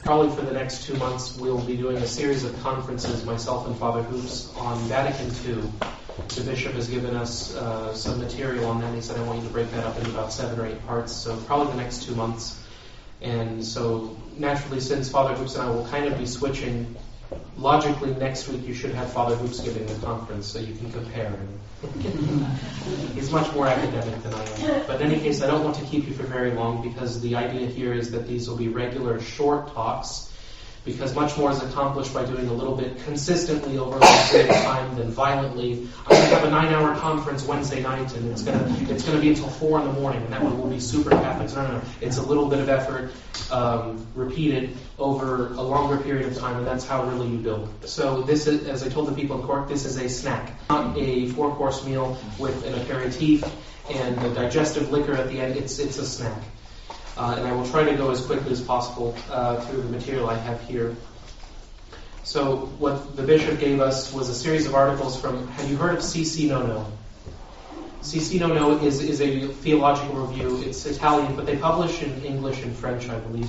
probably for the next 2 months, we'll be doing a series of conferences, myself and Father Hoops, on Vatican II. The bishop has given us some material on that. He said, I want you to break that up into about 7 or 8 parts, so probably the next 2 months. And so, naturally, since Father Hoops and I will kind of be switching, logically, next week you should have Father Hoops giving the conference, so you can compare. He's much more academic than I am. But in any case, I don't want to keep you for very long, because the idea here is that these will be regular, short talks, because much more is accomplished by doing a little bit consistently over a long period of time than violently. I'm going to have a 9-hour conference Wednesday night, and it's going to be until 4 in the morning, and that one will be super Catholics. No. It's a little bit of effort, repeated over a longer period of time, and that's how really you build. So this is, as I told the people in court, this is a snack, not a 4-course meal with an aperitif and a digestive liquor at the end. It's a snack. And I will try to go as quickly as possible through the material I have here. So what the bishop gave us was a series of articles from, have you heard of CC No? CC No is a theological review. It's Italian, but they publish in English and French, I believe.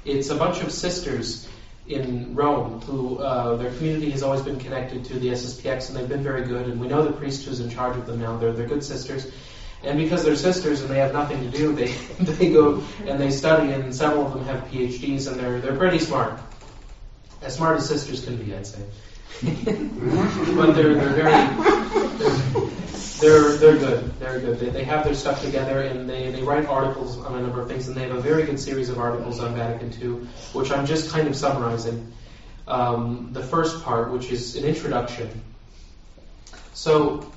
It's a bunch of sisters in Rome who, their community has always been connected to the SSPX, and they've been very good, and we know the priest who's in charge of them now. They're good sisters. And because they're sisters and they have nothing to do, they go and they study, and several of them have PhDs, and they're pretty smart. As smart as sisters can be, I'd say. But they're good. They're good. They have their stuff together, and they write articles on a number of things, and they have a very good series of articles on Vatican II, which I'm just kind of summarizing. The first part, which is an introduction. So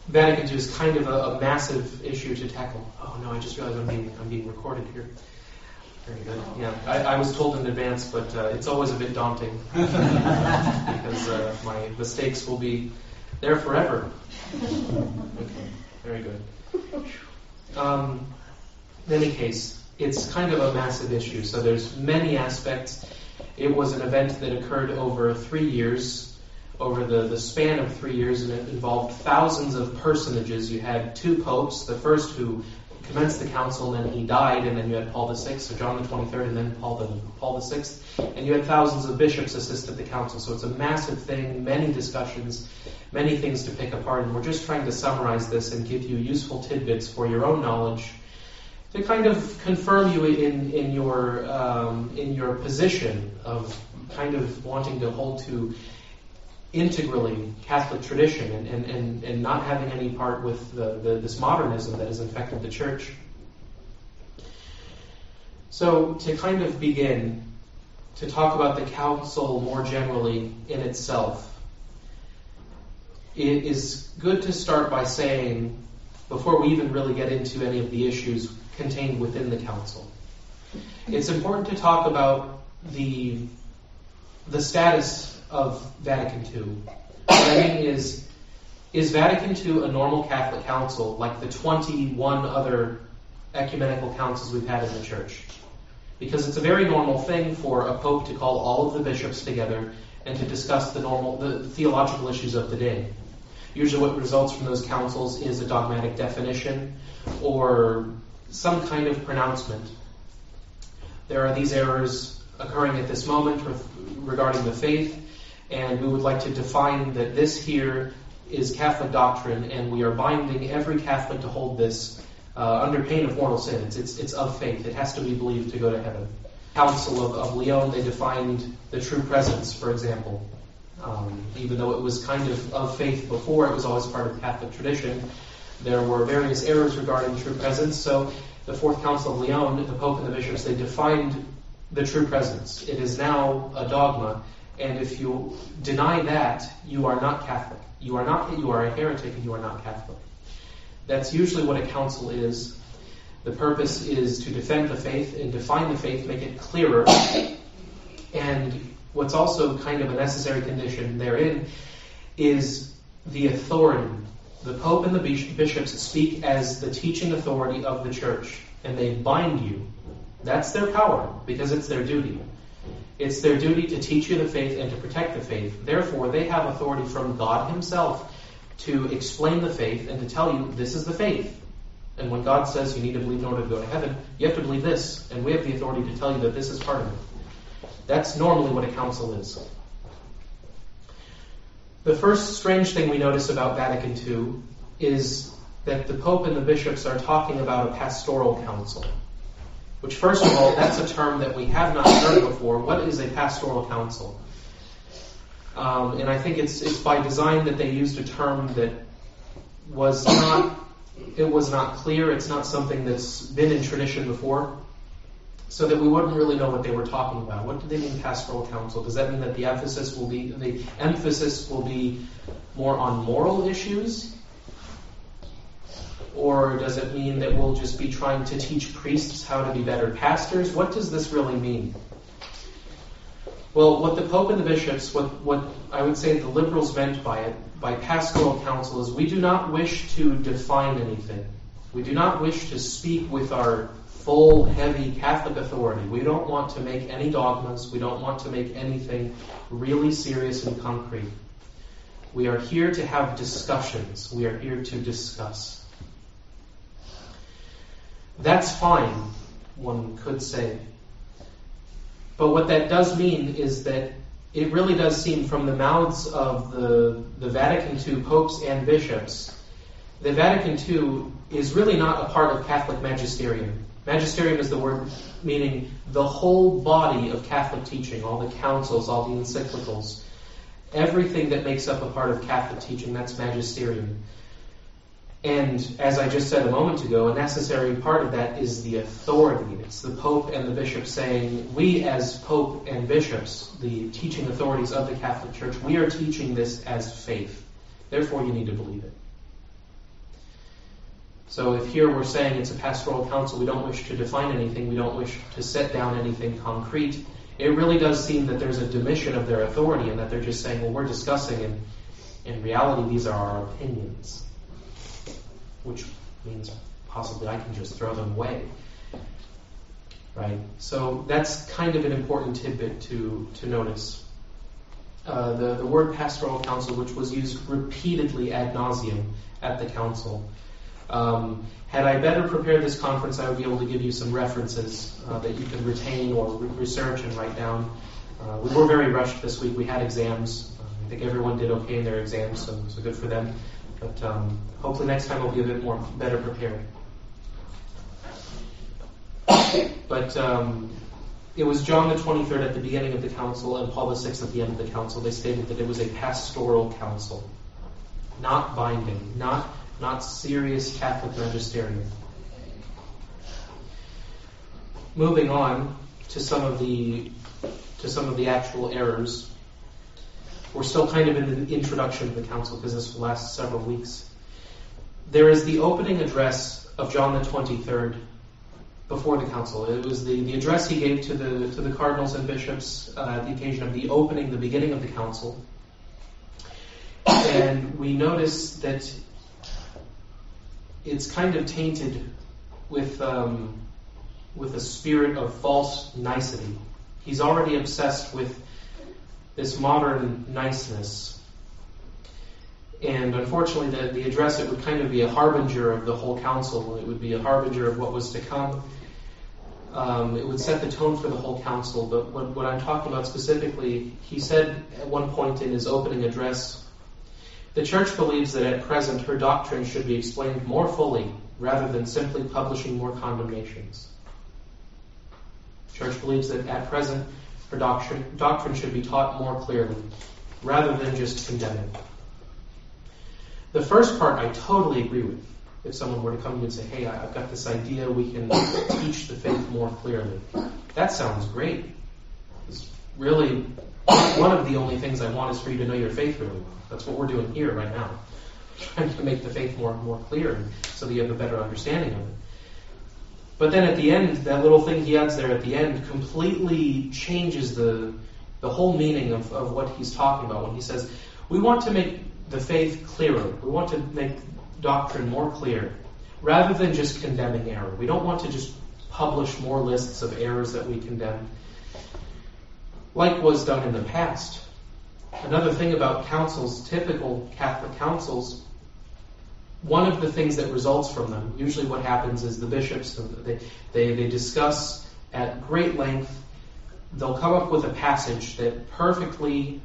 Vatican II is kind of a massive issue to tackle. Oh no, I just realized I'm being recorded here. Very good. Yeah, I was told in advance, but it's always a bit daunting because my mistakes will be there forever. Okay, very good. In any case, it's kind of a massive issue. So there's many aspects. It was an event that occurred over 3 years. Over the span of 3 years, and it involved thousands of personages. You had 2 popes, the first who commenced the council, and then he died, and then you had Paul VI, so John the 23rd, and then Paul VI, and you had thousands of bishops assist at the council. So it's a massive thing, many discussions, many things to pick apart, and we're just trying to summarize this and give you useful tidbits for your own knowledge to kind of confirm you in your position of kind of wanting to hold to integrally Catholic tradition and not having any part with this modernism that has infected the Church. So to kind of begin to talk about the Council more generally in itself, it is good to start by saying, before we even really get into any of the issues contained within the Council, it's important to talk about the status of Vatican II. What I mean is Vatican II a normal Catholic council like the 21 other ecumenical councils we've had in the Church? Because it's a very normal thing for a pope to call all of the bishops together and to discuss the theological issues of the day. Usually what results from those councils is a dogmatic definition or some kind of pronouncement. There are these errors occurring at this moment regarding the faith, and we would like to define that this here is Catholic doctrine, and we are binding every Catholic to hold this under pain of mortal sin. It's of faith. It has to be believed to go to heaven. Council of Lyon, they defined the true presence, for example. Even though it was kind of faith before, it was always part of Catholic tradition. There were various errors regarding true presence. So the Fourth Council of Lyon, the Pope and the bishops, they defined the true presence. It is now a dogma. And if you deny that, you are not Catholic. You are a heretic, and you are not Catholic. That's usually what a council is. The purpose is to defend the faith and define the faith, make it clearer. And what's also kind of a necessary condition therein is the authority. The Pope and the bishops speak as the teaching authority of the Church, and they bind you. That's their power, because it's their duty. It's their duty to teach you the faith and to protect the faith. Therefore, they have authority from God Himself to explain the faith and to tell you, this is the faith. And when God says you need to believe in order to go to heaven, you have to believe this. And we have the authority to tell you that this is part of it. That's normally what a council is. The first strange thing we notice about Vatican II is that the Pope and the bishops are talking about a pastoral council. Which, first of all, that's a term that we have not heard before. What is a pastoral council? And I think it's by design that they used a term that was not clear. It's not something that's been in tradition before, so that we wouldn't really know what they were talking about. What do they mean, pastoral council? Does that mean that the emphasis will be more on moral issues? Or does it mean that we'll just be trying to teach priests how to be better pastors? What does this really mean? Well, what the Pope and the bishops, what I would say the liberals meant by pastoral council, is we do not wish to define anything. We do not wish to speak with our full, heavy Catholic authority. We don't want to make any dogmas. We don't want to make anything really serious and concrete. We are here to have discussions. We are here to discuss. That's fine, one could say. But what that does mean is that it really does seem from the mouths of the Vatican II popes and bishops, the Vatican II is really not a part of Catholic magisterium. Magisterium is the word meaning the whole body of Catholic teaching, all the councils, all the encyclicals, everything that makes up a part of Catholic teaching, that's magisterium. And as I just said a moment ago, a necessary part of that is the authority. It's the Pope and the Bishop saying, we as Pope and Bishops, the teaching authorities of the Catholic Church, we are teaching this as faith. Therefore, you need to believe it. So if here we're saying it's a pastoral council, we don't wish to define anything, we don't wish to set down anything concrete, it really does seem that there's a diminution of their authority and that they're just saying, well, we're discussing, and in reality, these are our opinions. Which means possibly I can just throw them away. Right? So that's kind of an important tidbit to notice. The word pastoral council, which was used repeatedly ad nauseum at the council. Had I better prepared this conference, I would be able to give you some references that you can retain or research and write down. We were very rushed this week. We had exams. I think everyone did okay in their exams, so good for them. But hopefully next time we'll be a bit better prepared. But it was John the 23rd at the beginning of the council and Paul VI at the end of the council. They stated that it was a pastoral council, not binding, not serious Catholic magisterium. Moving on to some of the actual errors. We're still kind of in the introduction of the council because this will last several weeks. There is the opening address of John the 23rd before the council. It was the address he gave to the cardinals and bishops at the occasion of the beginning of the council. And we notice that it's kind of tainted with a spirit of false nicety. He's already obsessed with this modern niceness. And unfortunately, the address, it would kind of be a harbinger of the whole council. It would be a harbinger of what was to come. It would set the tone for the whole council. But what I'm talking about specifically, he said at one point in his opening address, the Church believes that at present her doctrine should be explained more fully rather than simply publishing more condemnations. The Church believes that at present her doctrine should be taught more clearly, rather than just condemning. The first part I totally agree with. If someone were to come to me and say, hey, I've got this idea, we can teach the faith more clearly. That sounds great. It's really one of the only things I want is for you to know your faith really well. That's what we're doing here right now. Trying to make the faith more clear so that you have a better understanding of it. But then at the end, that little thing he adds there at the end completely changes the whole meaning of what he's talking about when he says, we want to make the faith clearer. We want to make doctrine more clear, rather than just condemning error. We don't want to just publish more lists of errors that we condemn, like was done in the past. Another thing about councils, typical Catholic councils, one of the things that results from them, usually what happens is the bishops, they discuss at great length they'll come up with a passage that perfectly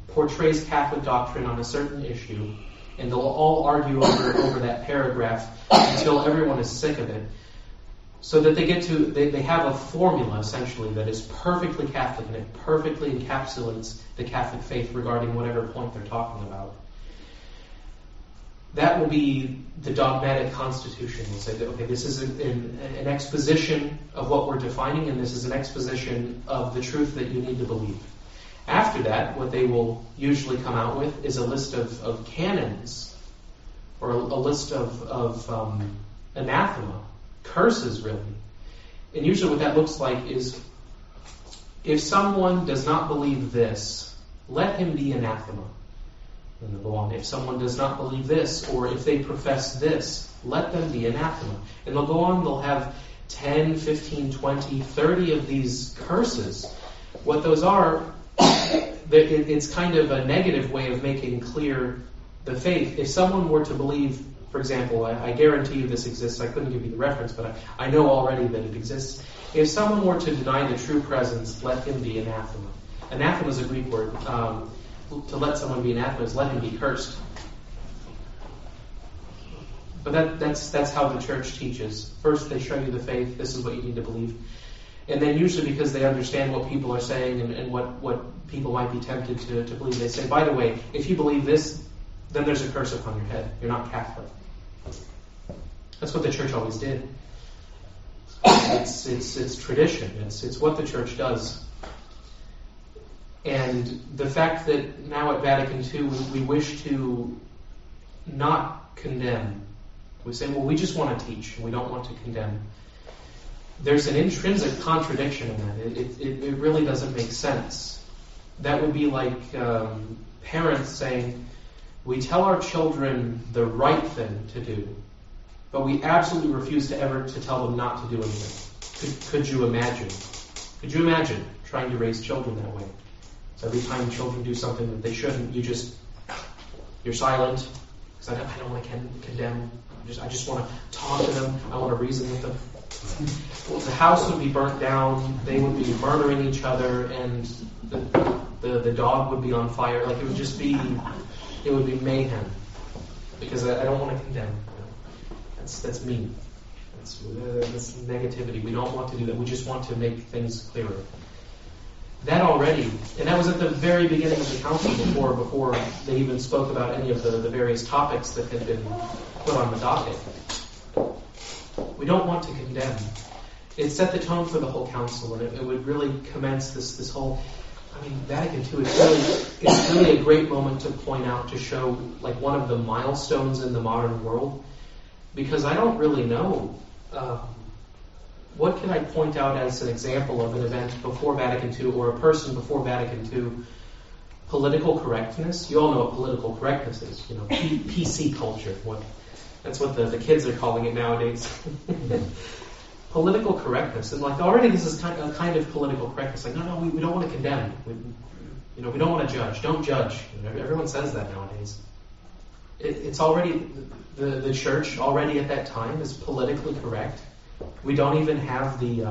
portrays Catholic doctrine on a certain issue, and they'll all argue over that paragraph until everyone is sick of it, so that they have a formula, essentially, that is perfectly Catholic, and it perfectly encapsulates the Catholic faith regarding whatever point they're talking about. That will be the dogmatic constitution. We'll say that, okay, this is an exposition of what we're defining, and this is an exposition of the truth that you need to believe. After that, what they will usually come out with is a list of canons, or a list of anathema, curses, really. And usually what that looks like is, if someone does not believe this, let him be anathema. And they'll go on, if someone does not believe this, or if they profess this, let them be anathema. And they'll go on, they'll have 10, 15, 20, 30 of these curses. What those are, it's kind of a negative way of making clear the faith. If someone were to believe, for example, I guarantee you this exists, I couldn't give you the reference, but I know already that it exists. If someone were to deny the true presence, let him be anathema. Anathema is a Greek word. To let someone be anathema is let him be cursed. But that's how the church teaches. First, they show you the faith. This is what you need to believe. And then usually because they understand what people are saying and what people might be tempted to believe, they say, by the way, if you believe this, then there's a curse upon your head. You're not Catholic. That's what the church always did. It's tradition. It's what the church does. And the fact that now at Vatican II we wish to not condemn. We say, well, we just want to teach, and we don't want to condemn. There's an intrinsic contradiction in that. It really doesn't make sense. That would be like parents saying, we tell our children the right thing to do, but we absolutely refuse to ever to tell them not to do anything. Could you imagine? Could you imagine trying to raise children that way? So every time children do something that they shouldn't, you're silent, because I don't want to condemn. I just want to talk to them. I want to reason with them. Well, the house would be burnt down. They would be murdering each other, and the dog would be on fire. Like it would be mayhem. Because I don't want to condemn. That's mean. That's negativity. We don't want to do that. We just want to make things clearer. That already, and that was at the very beginning of the council before they even spoke about any of the various topics that had been put on the docket. We don't want to condemn. It set the tone for the whole council, and it would really commence this whole. I mean, Vatican II is really a great moment to point out, to show like one of the milestones in the modern world, because I don't really know. What can I point out as an example of an event before Vatican II or a person before Vatican II? Political correctness. You all know what political correctness is. PC culture. That's what the kids are calling it nowadays. Political correctness. And like already this is kind of political correctness. Like, no, we don't want to condemn. We don't want to judge. Don't judge. Everyone says that nowadays. It's already, the church already at that time is politically correct. We don't even have the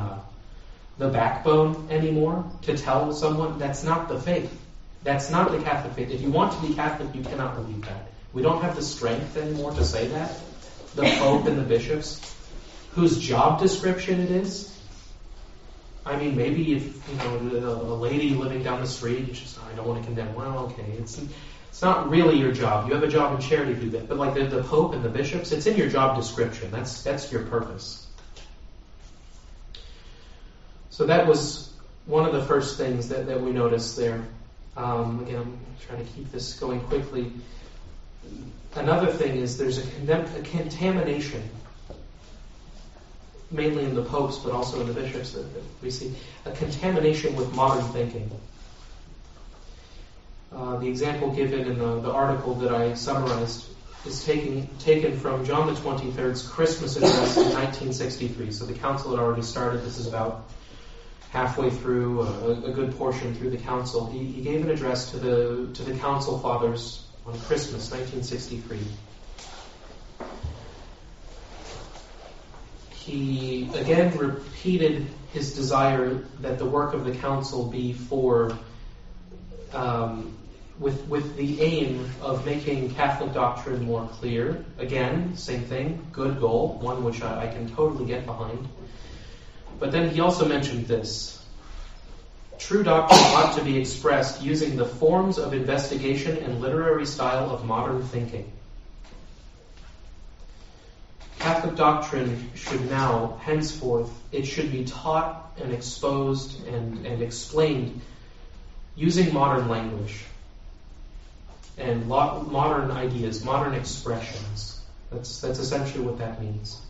backbone anymore to tell someone that's not the faith. That's not the Catholic faith. If you want to be Catholic, you cannot believe that. We don't have the strength anymore to say that. The Pope and the bishops, whose job description it is. I mean, maybe if a lady living down the street, just I don't want to condemn. Well, okay, it's not really your job. You have a job in charity to do that. But like the Pope and the bishops, it's in your job description. That's your purpose. So that was one of the first things that we noticed there. Again, I'm trying to keep this going quickly. Another thing is there's a contamination, mainly in the popes, but also in the bishops that we see, a contamination with modern thinking. The example given in the article that I summarized is taken from John the 23rd's Christmas address in 1963. So the council had already started. This is about halfway through, a good portion through the council. He gave an address to the council fathers on Christmas, 1963. he again repeated his desire that the work of the council be for, with the aim of making Catholic doctrine more clear. Again, same thing, good goal, one which I can totally get behind. But then he also mentioned this. True doctrine ought to be expressed using the forms of investigation and literary style of modern thinking. Catholic doctrine should now, henceforth, it should be taught and exposed and explained using modern language and modern ideas, modern expressions. That's essentially what that means.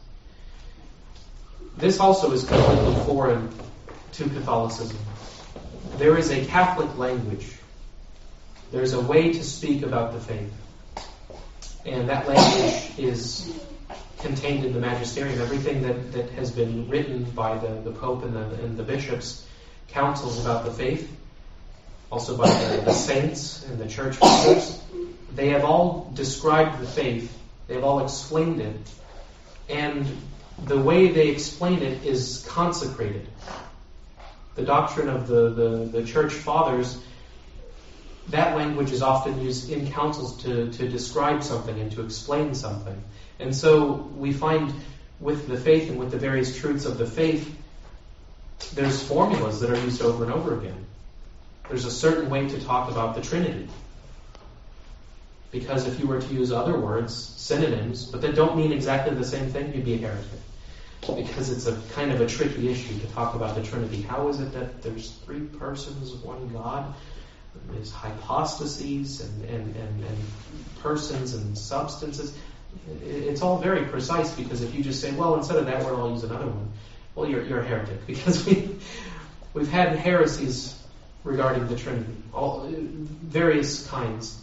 This also is completely foreign to Catholicism. There is a Catholic language. There's a way to speak about the faith. And that language is contained in the magisterium. Everything that has been written by the Pope and the bishops' councils about the faith, also by the saints and the church fathers, they have all described the faith. They have all explained it. And the way they explain it is consecrated. The doctrine of the church fathers, that language is often used in councils to describe something and to explain something. And so we find with the faith and with the various truths of the faith, there's formulas that are used over and over again. There's a certain way to talk about the Trinity. Because if you were to use other words, synonyms, but that don't mean exactly the same thing, you'd be a heretic. Because it's a kind of a tricky issue to talk about the Trinity. How is it that there's three persons, one God? There's hypostases and persons and substances. It's all very precise, because if you just say, well, instead of that word, I'll use another one, well, you're a heretic, because we've had heresies regarding the Trinity, all various kinds.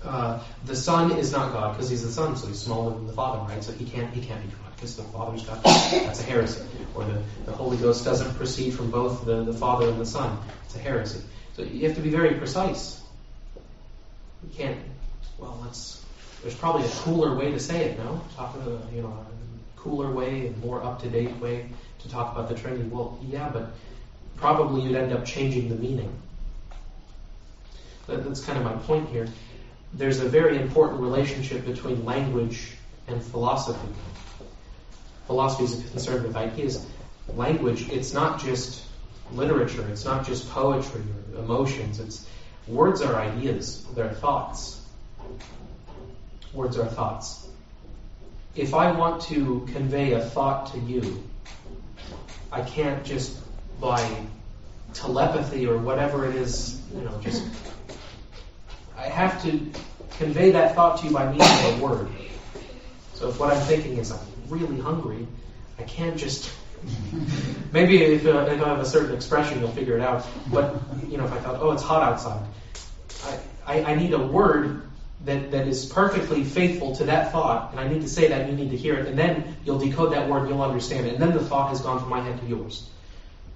The Son is not God because he's the Son, so he's smaller than the Father, right? So he can't be God because the Father's God. That's a heresy. Or the Holy Ghost doesn't proceed from both the Father and the Son. It's a heresy. So you have to be very precise. You can't. Well, there's probably a cooler way to say it. No, talk about a cooler way, a more up-to-date way to talk about the Trinity. Well, yeah, but probably you'd end up changing the meaning. That's kind of my point here. There's a very important relationship between language and philosophy. Philosophy is concerned with ideas. Language, it's not just literature, it's not just poetry or emotions. Words are ideas, they're thoughts. Words are thoughts. If I want to convey a thought to you, I can't just by telepathy or whatever it is, I have to convey that thought to you by means of a word. So if what I'm thinking is I'm really hungry, I can't just... Maybe if I have a certain expression, you'll figure it out. But, if I thought, oh, it's hot outside, I need a word that is perfectly faithful to that thought, and I need to say that, and you need to hear it, and then you'll decode that word, and you'll understand it, and then the thought has gone from my head to yours.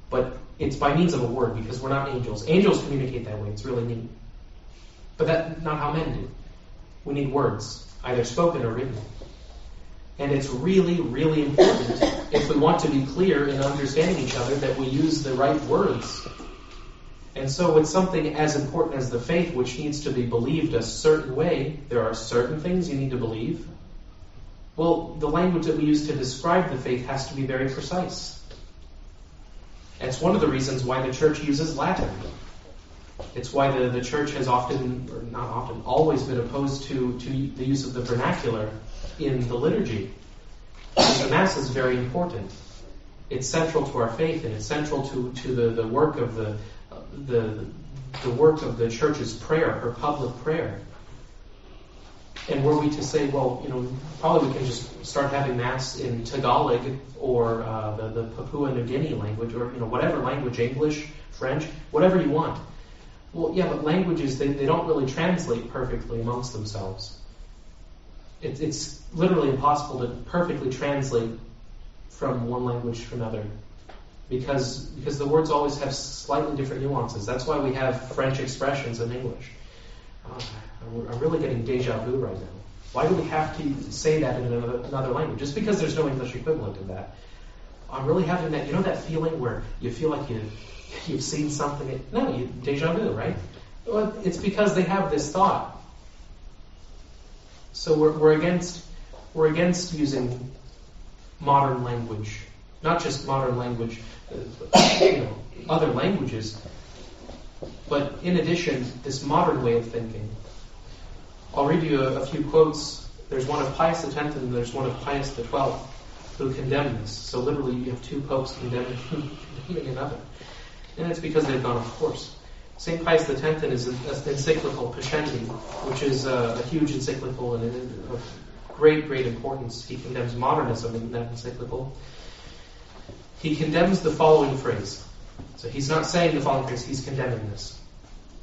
But it's by means of a word, because we're not angels. Angels communicate that way. It's really neat. But that's not how men do. We need words, either spoken or written. And it's really, really important, if we want to be clear in understanding each other, that we use the right words. And so with something as important as the faith, which needs to be believed a certain way, there are certain things you need to believe. Well, the language that we use to describe the faith has to be very precise. It's one of the reasons why the church uses Latin. It's why the church has often, or not often, always been opposed to the use of the vernacular in the liturgy. Because the Mass is very important. It's central to our faith, and it's central to the work of the work of the church's prayer, her public prayer. And were we to say, well, probably we can just start having Mass in Tagalog or the Papua New Guinea language, or whatever language, English, French, whatever you want. Well, yeah, but languages, they don't really translate perfectly amongst themselves. It's literally impossible to perfectly translate from one language to another, because the words always have slightly different nuances. That's why we have French expressions in English. I'm really getting deja vu right now. Why do we have to say that in another language? Just because there's no English equivalent of that. I'm really having that, that feeling where you feel like you've seen something. No, deja vu, right? Well, it's because they have this thought. So we're against using modern language, not just modern language, but other languages. But in addition, this modern way of thinking. I'll read you a few quotes. There's one of Pius X and there's one of Pius XII who condemn this. So literally you have two popes condemning another. And it's because they've gone off course. St. Pius X in his encyclical Pascendi, which is a huge encyclical and of great, great importance. He condemns modernism in that encyclical. He condemns the following phrase. So he's not saying the following phrase, he's condemning this.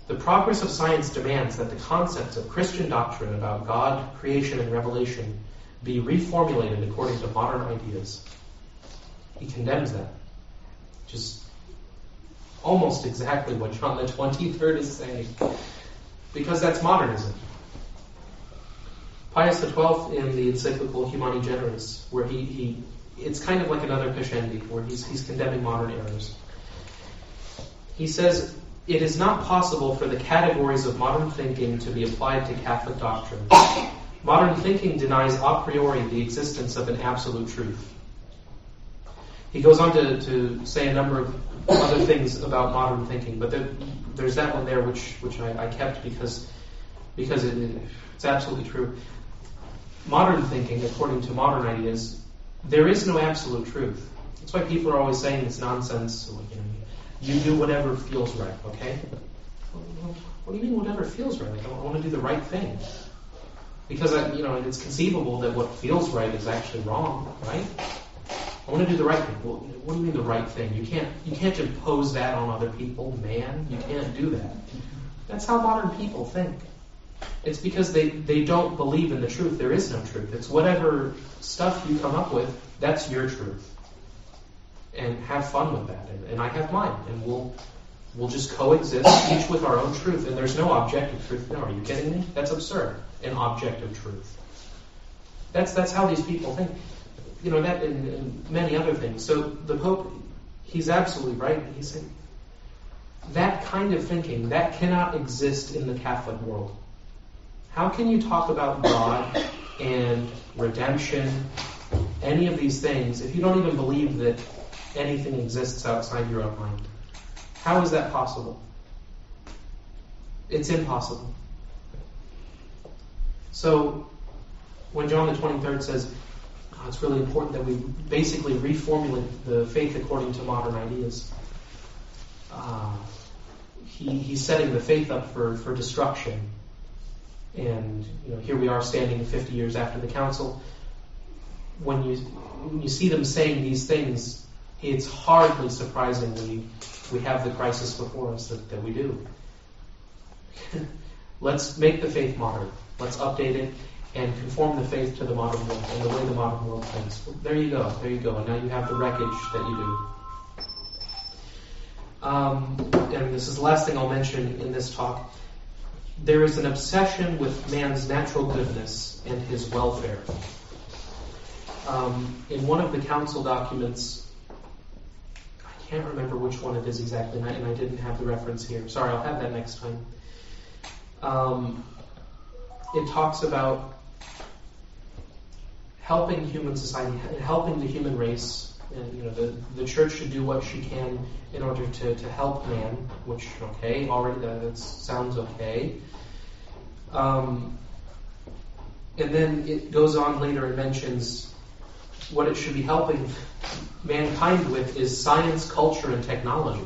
The progress of science demands that the concepts of Christian doctrine about God, creation, and revelation be reformulated according to modern ideas. He condemns that. Just almost exactly what John the 23rd is saying. Because that's modernism. Pius XII in the encyclical Humani Generis, where it's kind of like another Pascendi, where he's condemning modern errors. He says, it is not possible for the categories of modern thinking to be applied to Catholic doctrine. Modern thinking denies a priori the existence of an absolute truth. He goes on to say a number of other things about modern thinking, but there's that one there which I kept because it's absolutely true. Modern thinking, according to modern ideas, there is no absolute truth. That's why people are always saying it's nonsense. You do whatever feels right, okay? What do you mean whatever feels right? I want to do the right thing. Because it's conceivable that what feels right is actually wrong, right? I want to do the right thing. Well, what do you mean the right thing? You can't impose that on other people, man. You can't do that. That's how modern people think. It's because they don't believe in the truth. There is no truth. It's whatever stuff you come up with, that's your truth. And have fun with that. And I have mine. And we'll just coexist, each with our own truth. And there's no objective truth. No, are you kidding me? That's absurd. An objective truth. That's how these people think. That and many other things. So the Pope, he's absolutely right. He's saying that kind of thinking, that cannot exist in the Catholic world. How can you talk about God and redemption, any of these things, if you don't even believe that anything exists outside your own mind? How is that possible? It's impossible. So, when John the 23rd says, it's really important that we basically reformulate the faith according to modern ideas, he's setting the faith up for destruction. And here we are standing 50 years after the council. When you see them saying these things, it's hardly surprising we have the crisis before us that we do. Let's make the faith modern. Let's update it and conform the faith to the modern world and the way the modern world thinks. Well, there you go. And now you have the wreckage that you do. And this is the last thing I'll mention in this talk. There is an obsession with man's natural goodness and his welfare. In one of the council documents, I can't remember which one it is exactly, and I didn't have the reference here. Sorry, I'll have that next time. It talks about helping human society, helping the human race. And, the church should do what she can in order to help man, which, okay, already that sounds okay. And then it goes on later and mentions what it should be helping mankind with is science, culture, and technology.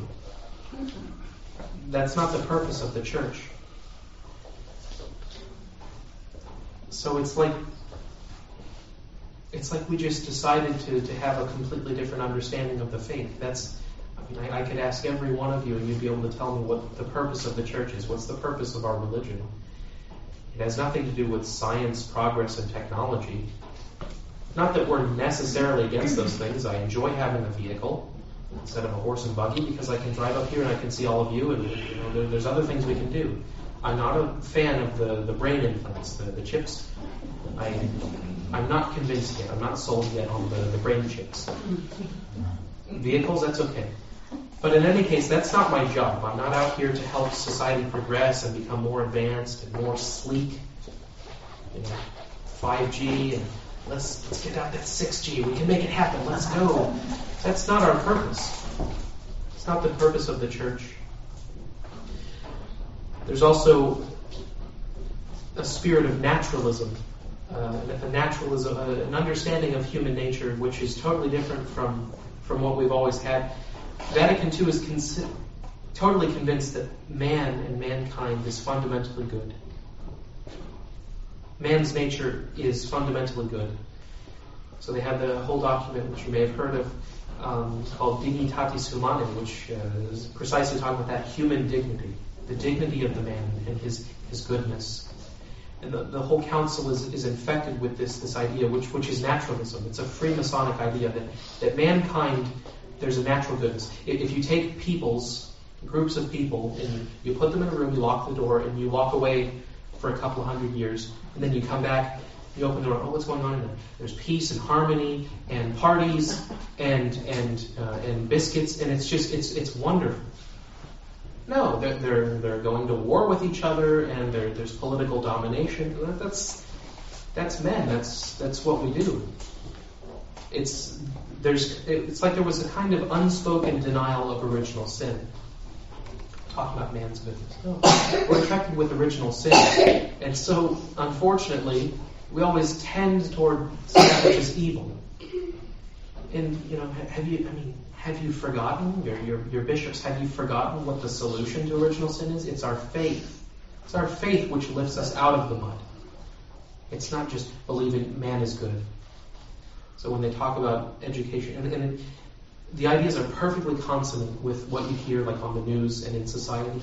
That's not the purpose of the church. So it's like we just decided to have a completely different understanding of the faith. I could ask every one of you and you'd be able to tell me what the purpose of the church is. What's the purpose of our religion? It has nothing to do with science, progress, and technology. Not that we're necessarily against those things. I enjoy having a vehicle instead of a horse and buggy because I can drive up here and I can see all of you, and there's other things we can do. I'm not a fan of the brain implants, the chips. I'm not convinced yet. I'm not sold yet on the brain chips. Vehicles, that's okay. But in any case, that's not my job. I'm not out here to help society progress and become more advanced and more sleek. 5G, and let's get out that 6G. We can make it happen. Let's go. That's not our purpose. It's not the purpose of the church. There's also a spirit of naturalism, an understanding of human nature which is totally different from what we've always had. Vatican II is totally convinced that man and mankind is fundamentally good. Man's nature is fundamentally good. So they have the whole document, which you may have heard of, called Dignitatis Humanae, which is precisely talking about that human dignity, the dignity of the man and his goodness. And the whole council is infected with this idea, which is naturalism. It's a Freemasonic idea that mankind, there's a natural goodness. If you take groups of people, and you put them in a room, you lock the door, and you walk away for a couple of 100 years, and then you come back, you open the door, what's going on in there? There's peace and harmony and parties and biscuits, and it's wonderful. No, they're going to war with each other, and there's political domination. That's men. That's what we do. It's like there was a kind of unspoken denial of original sin. Talking about man's goodness. No, we're infected with original sin, and so unfortunately, we always tend toward that which is evil. And have you forgotten, your bishops, have you forgotten what the solution to original sin is? It's our faith. It's our faith which lifts us out of the mud. It's not just believing man is good. So when they talk about education, and the ideas are perfectly consonant with what you hear like on the news and in society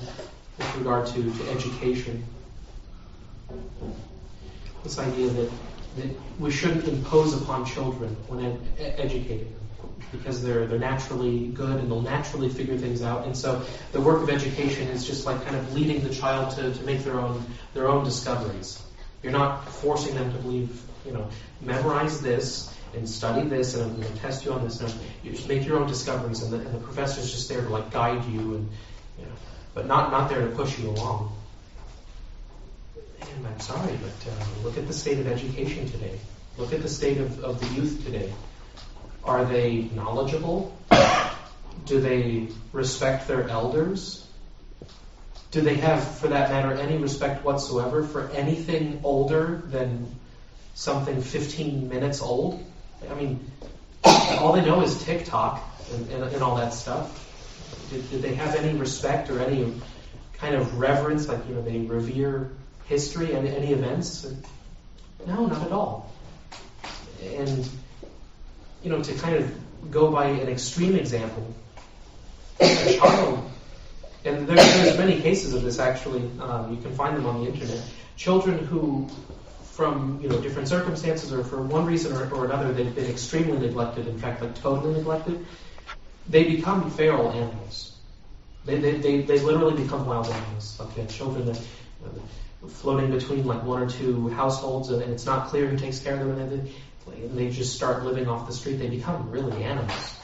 with regard to education. This idea that we shouldn't impose upon children when educating them, because they're naturally good and they'll naturally figure things out. And so the work of education is just like kind of leading the child to make their own discoveries. You're not forcing them to believe, memorize this and study this, and I'm going to test you on this. No, you just make your own discoveries, and the professor's just there to like guide you, and but not there to push you along. And I'm sorry, but look at the state of education today. Look at the state of the youth today. Are they knowledgeable? Do they respect their elders? Do they have, for that matter, any respect whatsoever for anything older than something 15 minutes old? I mean, all they know is TikTok and all that stuff. Did they have any respect or any kind of reverence, like, they revere history and any events? No, not at all. And, to kind of go by an extreme example, a child, and there's many cases of this actually, you can find them on the internet, children who, from different circumstances or for one reason or another, they've been extremely neglected, in fact, like totally neglected, they become feral animals. They literally become wild animals. Like children that floating between like one or two households, and it's not clear who takes care of them, and they just start living off the street. They become really animals.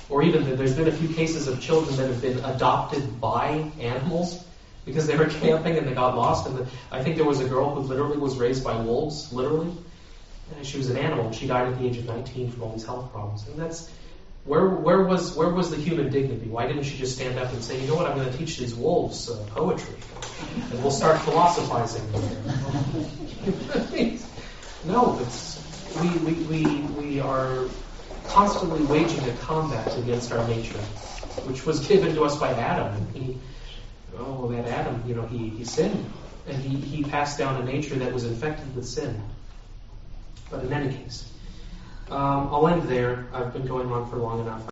Or even there's been a few cases of children that have been adopted by animals because they were camping and they got lost. And I think there was a girl who literally was raised by wolves, literally. And she was an animal, and she died at the age of 19 from all these health problems. And that's where was the human dignity? Why didn't she just stand up and say, I'm going to teach these wolves poetry, and we'll start philosophizing? No, we are constantly waging a combat against our nature, which was given to us by Adam. And Adam, he sinned, and he passed down a nature that was infected with sin. But in any case, I'll end there. I've been going on for long enough.